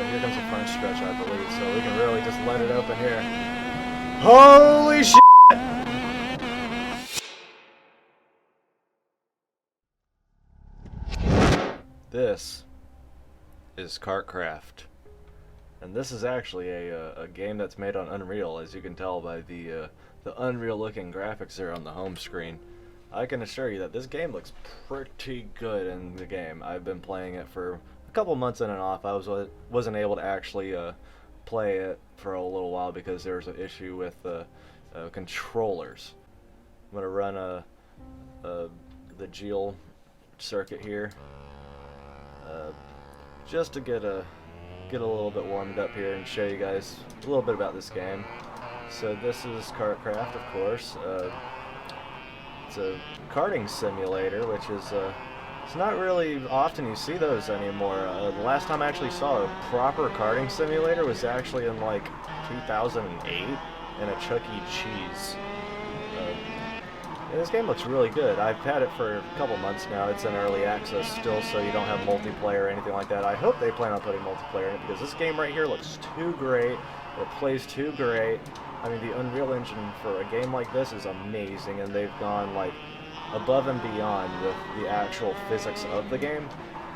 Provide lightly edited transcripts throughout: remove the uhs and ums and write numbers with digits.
but here comes the front stretch, I believe, so we can really just let it open here. Holy shit! This is Kartkraft, and this is actually a game that's made on Unreal, as you can tell by the Unreal-looking graphics there on the home screen. I can assure you that this game looks pretty good in the game. I've been playing it for a couple months in and off. I wasn't able to actually play it for a little while because there was an issue with controllers. I'm gonna run the Geo circuit here. Just to get a little bit warmed up here and show you guys a little bit about this game. So this is Kartkraft, of course. It's a karting simulator, which is it's not really often you see those anymore. The last time I actually saw a proper karting simulator was actually in like 2008 in a Chuck E. Cheese. This game looks really good. I've had it for a couple months now. It's in early access still, so you don't have multiplayer or anything like that. I hope they plan on putting multiplayer in it because this game right here looks too great. It plays too great. I mean, the Unreal Engine for a game like this is amazing, and they've gone like above and beyond with the actual physics of the game.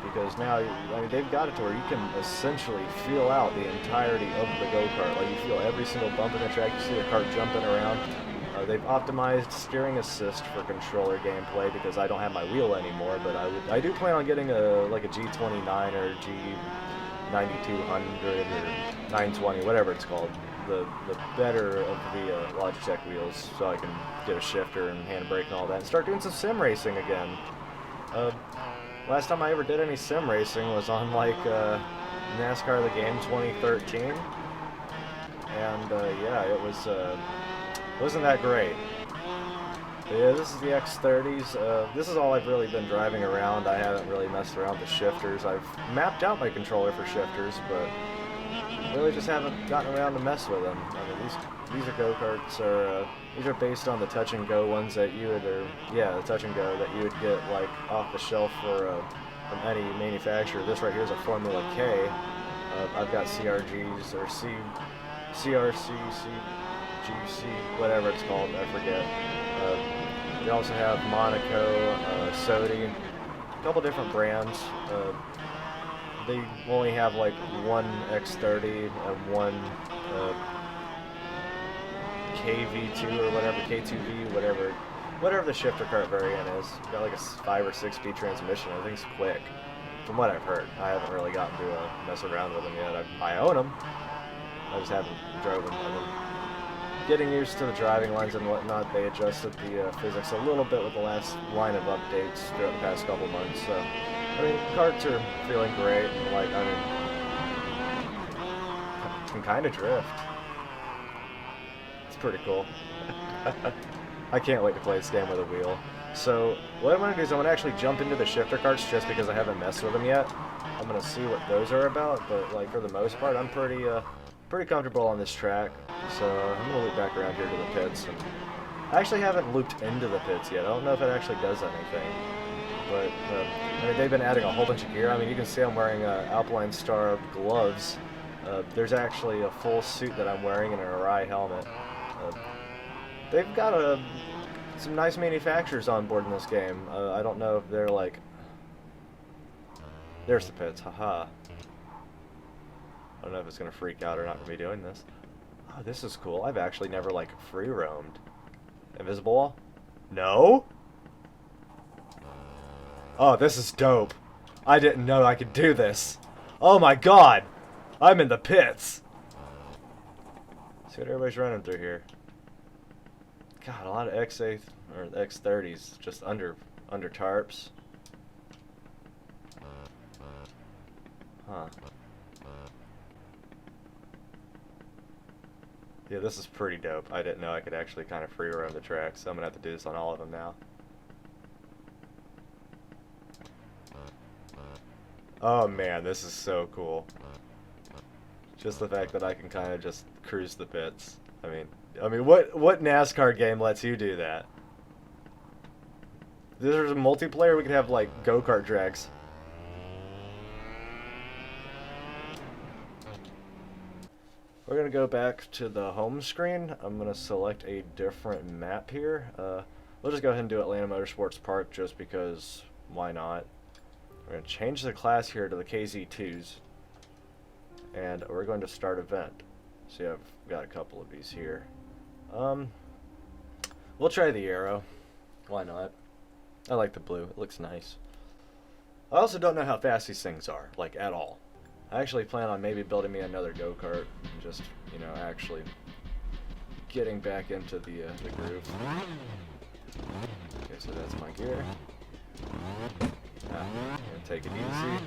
Because now, I mean, they've got it to where you can essentially feel out the entirety of the go-kart. Like, you feel every single bump in the track. You see the kart jumping around. They've optimized steering assist for controller gameplay because I don't have my wheel anymore, but I do plan on getting like a G29 or G9200 or 920, whatever it's called, the better of the Logitech wheels, so I can get a shifter and handbrake and all that, and start doing some sim racing again. Last time I ever did any sim racing was on like NASCAR The Game 2013, and yeah, it was. Wasn't that great. But yeah, this is the X30s. This is all I've really been driving around. I haven't really messed around with the shifters. I've mapped out my controller for shifters, but really just haven't gotten around to mess with them. I mean, these are go-karts, or these are based on the touch and go ones that you would, the touch and go that you would get like off the shelf for from any manufacturer. This right here is a Formula K. I've got CRGs or CRC, GC, whatever it's called, I forget. They also have Monaco, Sodi, a couple different brands. They only have like one X30 and one KV2 or whatever, K2V, whatever the shifter kart variant is. Got like a 5 or 6 speed transmission. I think it's quick, from what I've heard. I haven't really gotten to mess around with them yet. I own them. I just haven't drove them. Getting used to the driving lines and whatnot. They adjusted the physics a little bit with the last line of updates throughout the past couple months. So, I mean, karts are feeling great. Like, I mean, can kind of drift. It's pretty cool. I can't wait to play this game with a wheel. So, what I'm going to do is I'm going to actually jump into the shifter karts just because I haven't messed with them yet. I'm going to see what those are about, but like for the most part, I'm pretty comfortable on this track. So I'm going to loop back around here to the pits. And I actually haven't looped into the pits yet. I don't know if it actually does anything. But I mean, they've been adding a whole bunch of gear. I mean, you can see I'm wearing Alpine Star gloves. There's actually a full suit that I'm wearing and an Arai helmet. They've got some nice manufacturers on board in this game. I don't know if they're like... There's the pits, haha. I don't know if it's going to freak out or not for me doing this. Oh, this is cool. I've actually never, like, free roamed. Invisible wall? No? Oh, this is dope. I didn't know I could do this. Oh my god! I'm in the pits! See what everybody's running through here. God, a lot of X8 or X30s just under tarps. Huh. Yeah, this is pretty dope. I didn't know I could actually kind of free roam the track, so I'm gonna have to do this on all of them now. Oh man, this is so cool. Just the fact that I can kind of just cruise the pits. I mean, what NASCAR game lets you do that? If there's a multiplayer, we could have like go-kart drags. We're going to go back to the home screen. I'm going to select a different map here. We'll just go ahead and do Atlanta Motorsports Park just because why not? We're going to change the class here to the KZ2s. And we're going to start event. See, I've got a couple of these here. We'll try the arrow. Why not? I like the blue. It looks nice. I also don't know how fast these things are, like at all. I actually plan on maybe building me another go-kart and just, you know, actually getting back into the groove. Okay, so that's my gear. I'm gonna take it easy.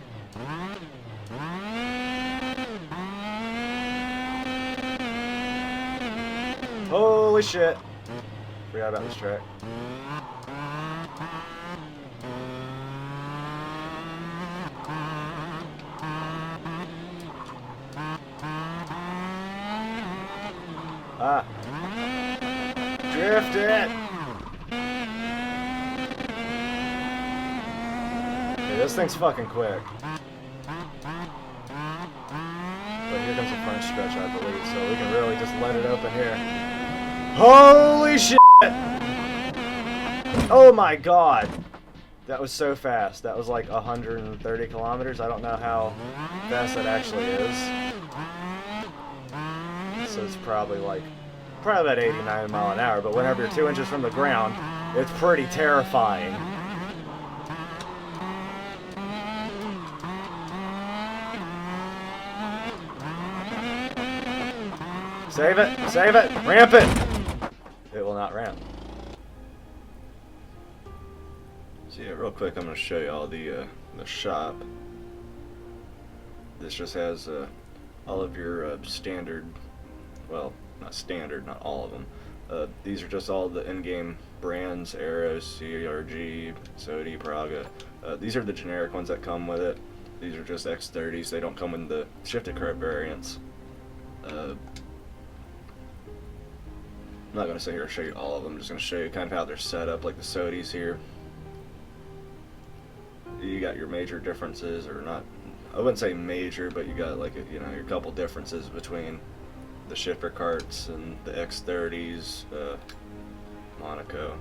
Holy shit! Forgot about this track. Ah. Drift it! Okay, this thing's fucking quick. But here comes the front stretch, I believe, so we can really just let it open here. Holy shit! Oh my god! That was so fast. That was like 130 kilometers. I don't know how fast that actually is. So it's probably about 89 mile an hour, but whenever you're 2 inches from the ground, it's pretty terrifying. Save it! Save it! Ramp it! It will not ramp. So yeah, real quick, I'm going to show you all the shop. This just has all of your standard, well, not standard, not all of them. These are just all the in-game brands: Aero, CRG, Sodi, Praga. These are the generic ones that come with it. These are just X30s. They don't come in the shifted kart variants. I'm not going to sit here and show you all of them. I'm just going to show you kind of how they're set up, like the Sodis here. You got your major differences, or not, I wouldn't say major, but you got like your couple differences between the shifter karts and the X30s, Monaco.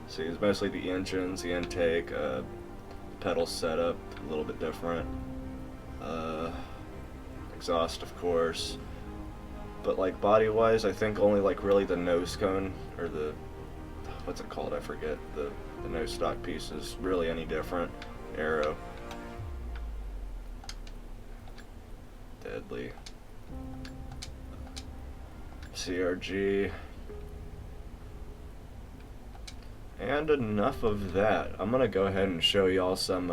See, it's mostly the engines, the intake, pedal setup, a little bit different. Exhaust, of course. But like body-wise, I think only like really the nose cone, or the, what's it called? I forget. The nose stock piece is really any different. Aero. Deadly. CRG. And enough of that. I'm gonna go ahead and show y'all some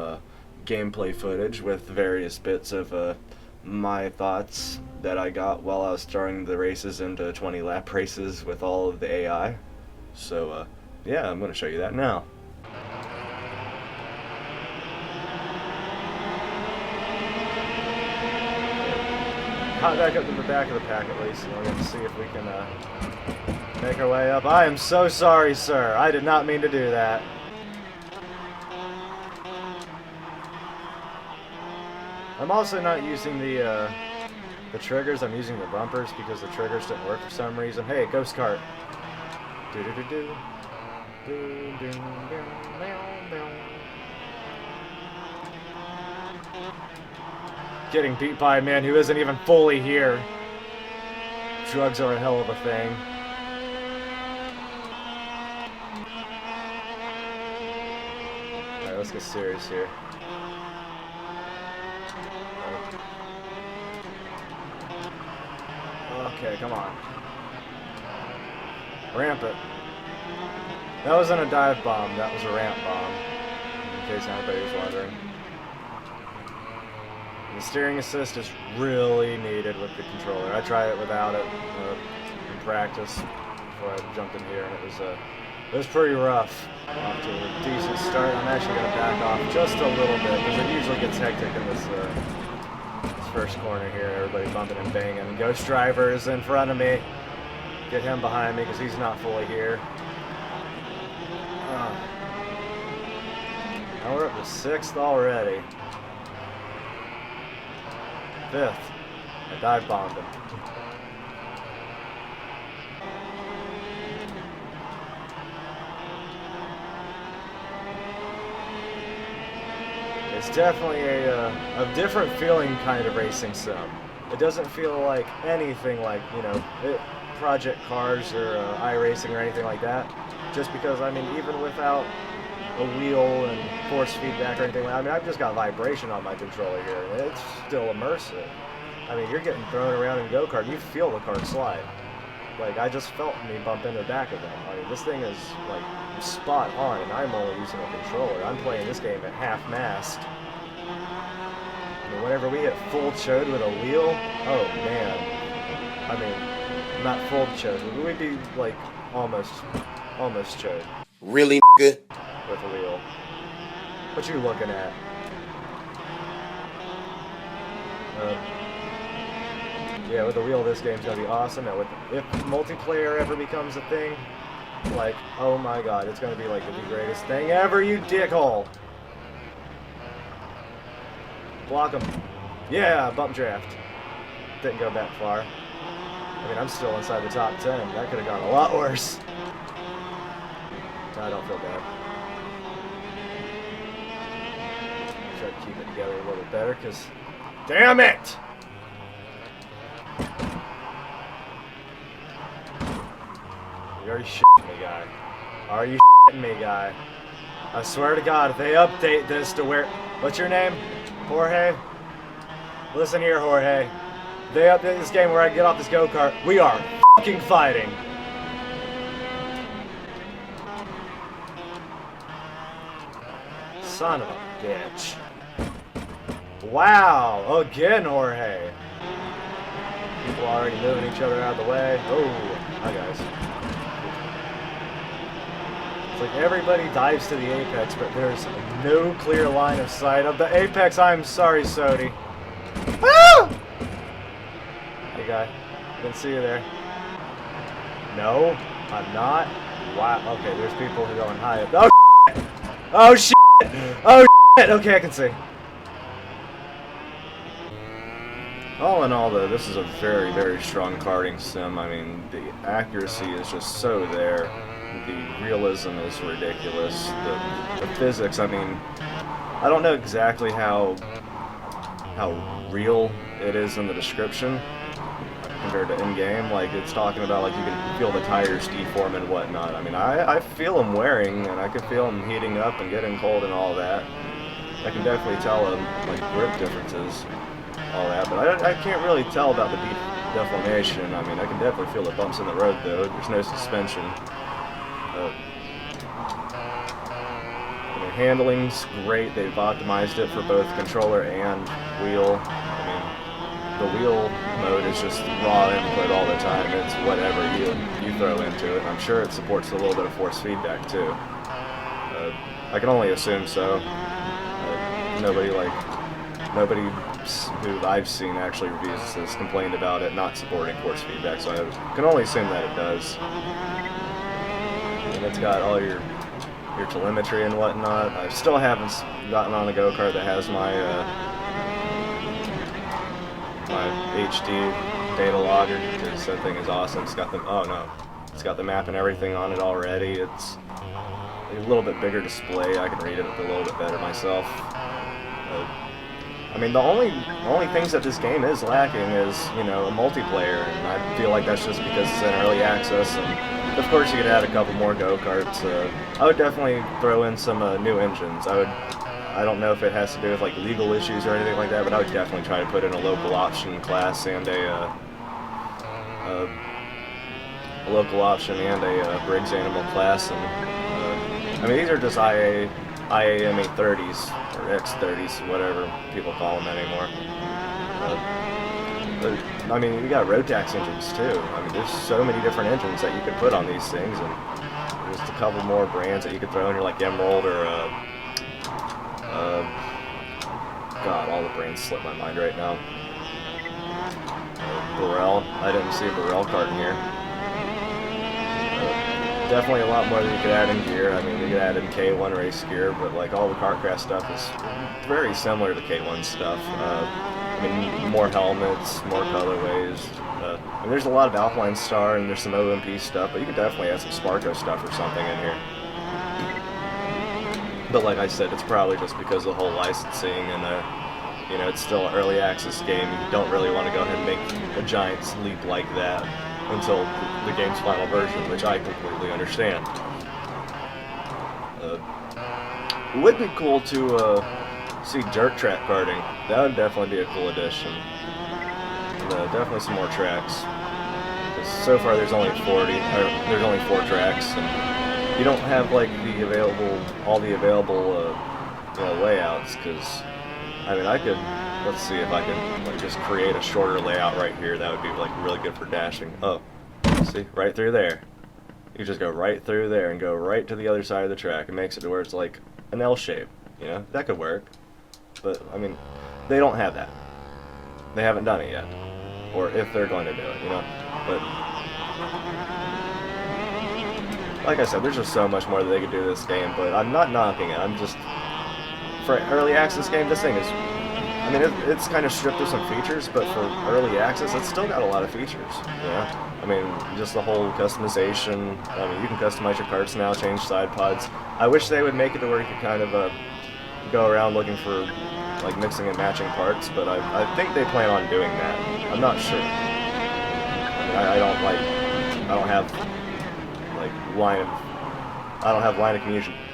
gameplay footage with various bits of my thoughts that I got while I was starting the races into 20 lap races with all of the AI. So yeah, I'm gonna show you that now. Hot back up to the back of the pack at least, and we're going to see if we can make our way up. I am so sorry, sir. I did not mean to do that. I'm also not using the triggers. I'm using the bumpers because the triggers didn't work for some reason. Hey, Ghost Kart. Do-do-do-do. Getting beat by a man who isn't even fully here. Drugs are a hell of a thing. Alright, let's get serious here. Okay, come on. Ramp it. That wasn't a dive bomb, that was a ramp bomb. In case anybody was wondering. The steering assist is really needed with the controller. I tried it without it in practice before I jumped in here, and it was pretty rough. Off to a decent start. I'm actually going to back off just a little bit because it usually gets hectic in this first corner here. Everybody bumping and banging. Ghost Driver is in front of me. Get him behind me because he's not fully here. Now we're up to 6th already. 5th. I dive bombed him. It's definitely a different feeling kind of racing sim. It doesn't feel like anything like, you know, Project Cars or iRacing or anything like that. Just because, I mean, even without a wheel and force feedback or anything like that, I mean, I've just got vibration on my controller here, and it's still immersive. I mean, you're getting thrown around in a go-kart, and you feel the kart slide. Like, I just felt me bump into the back of them. I mean, this thing is, like, spot on, and I'm only using a controller. I'm playing this game at half-mast. I mean, whenever we hit full chode with a wheel, oh, man. I mean, not full chode. We'd be, like, almost chode. Really, nigga? With a wheel. What you looking at? Yeah, with the wheel, this game's gonna be awesome. Now, if multiplayer ever becomes a thing, like, oh my god, it's gonna be like the greatest thing ever, you dickhole! Block him. Yeah, bump draft. Didn't go that far. I mean, I'm still inside the top 10. That could have gone a lot worse. I don't feel bad. Try to keep it together a little bit better, because... Damn it! Are you shitting me, guy? Are you shitting me, guy? I swear to God, if they update this to where... What's your name? Jorge? Listen here, Jorge. If they update this game where I get off this go-kart, we are fucking fighting. Son of a bitch. Wow, again, Jorge. People already moving each other out of the way. Oh, hi guys. It's like everybody dives to the apex, but there's no clear line of sight of the apex. I'm sorry, Sody. Ah! Hey guy, I didn't see you there. No, I'm not. Wow. Okay, there's people who are going high up. Oh shit! Oh shit! Oh shit! Okay, I can see. All in all, though, this is a very, very strong karting sim. I mean, the accuracy is just so there. The realism is ridiculous. The physics, I mean, I don't know exactly how real it is in the description compared to in-game. Like, it's talking about, like, you can feel the tires deform and whatnot. I mean, I feel them wearing, and I can feel them heating up and getting cold and all that. I can definitely tell them, like, grip differences, all that, but I can't really tell about the deformation. I mean, I can definitely feel the bumps in the road, though. There's no suspension. I mean, handling's great. They've optimized it for both controller and wheel. I mean, the wheel mode is just raw input all the time. It's whatever you throw into it. I'm sure it supports a little bit of force feedback too. I can only assume so. Nobody who I've seen actually reviews this has complained about it not supporting force feedback, so I can only assume that it does. And it's got all your telemetry and whatnot. I still haven't gotten on a go-kart that has my HD data logger, because that thing is awesome. It's got it's got the map and everything on it already. It's a little bit bigger display. I can read it a little bit better myself. I mean, the only things that this game is lacking is, you know, a multiplayer, and I feel like that's just because it's in early access, and of course you could add a couple more go-karts. I would definitely throw in some new engines. I don't know if it has to do with, like, legal issues or anything like that, but I would definitely try to put in a local option class and a local option and a Briggs Animal class, and I mean, these are just IAM 830s, or X30s, whatever people call them anymore. I mean, you got Rotax engines too. I mean, there's so many different engines that you could put on these things, and just a couple more brands that you could throw in here, like Emerald or God, all the brands slip my mind right now. Burrell. I didn't see a Burrell kart in here. Definitely a lot more than you could add in gear. I mean, you could add in K1 race gear, but like all the Kartkraft stuff is very similar to K1 stuff. I mean, more helmets, more colorways. And there's a lot of Alpine Star and there's some OMP stuff, but you could definitely add some Sparko stuff or something in here. But like I said, it's probably just because of the whole licensing and you know, it's still an early access game. You don't really want to go ahead and make a giant leap like that until the game's final version, which I completely understand. It would be cool to see dirt track karting. That would definitely be a cool addition. And, definitely some more tracks. So far, there's only 4 tracks, and you don't have like all the available you know, layouts. Because I mean, let's see if I can like just create a shorter layout right here. That would be like really good for dashing. Oh, see, right through there. You just go right through there and go right to the other side of the track. It makes it to where it's like an L shape. You know, that could work. But I mean, they don't have that. They haven't done it yet, or if they're going to do it, you know. But like I said, there's just so much more that they could do to this game. But I'm not knocking it. I'm just, for an early access game, this thing is, I mean, it's kind of stripped of some features, but for early access, it's still got a lot of features, you know? I mean, just the whole customization. I mean, you can customize your karts now, change side pods. I wish they would make it to where you could kind of go around looking for like mixing and matching parts, but I think they plan on doing that. I'm not sure. I mean, I don't have line of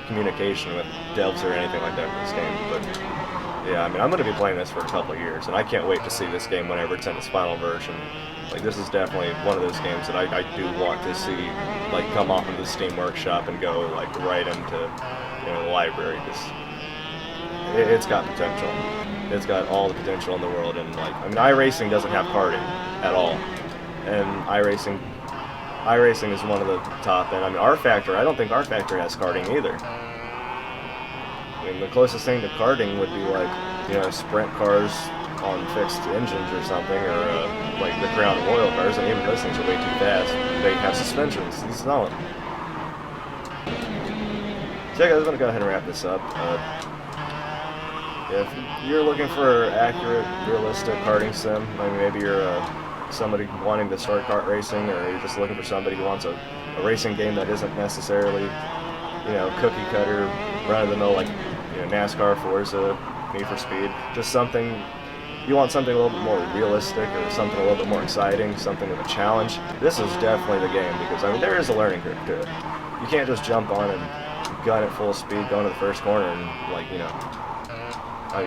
communication with devs or anything like that for this game, but yeah, I mean, I'm going to be playing this for a couple of years, and I can't wait to see this game whenever it's in its final version. Like, this is definitely one of those games that I do want to see, like, come off of the Steam Workshop and go, like, right into, you know, the library, because it's got potential. It's got all the potential in the world, and, like, I mean, iRacing doesn't have karting at all, and iRacing is one of the top, and I mean, R-Factor, I don't think R-Factor has karting either. I mean, the closest thing to karting would be like, you know, sprint cars on fixed engines or something, or like the Crown Royal cars, and even those things are way too fast. They have suspensions, these don't. So yeah, guys, I'm going to go ahead and wrap this up. If you're looking for accurate, realistic karting sim, I mean, maybe you're somebody wanting to start kart racing, or you're just looking for somebody who wants a racing game that isn't necessarily, you know, cookie cutter, run-of-the-mill, like, you know, NASCAR, Forza, Need for Speed. Just something, you want something a little bit more realistic, or something a little bit more exciting, something with a challenge. This is definitely the game, because I mean, there is a learning curve to it. You can't just jump on and gun at full speed, going to the first corner, and, like, you know,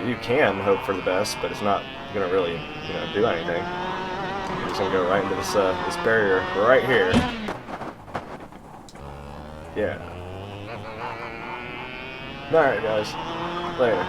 you can hope for the best, but it's not gonna really, you know, do anything. You're just gonna go right into this barrier right here. Yeah. Alright, guys. Later.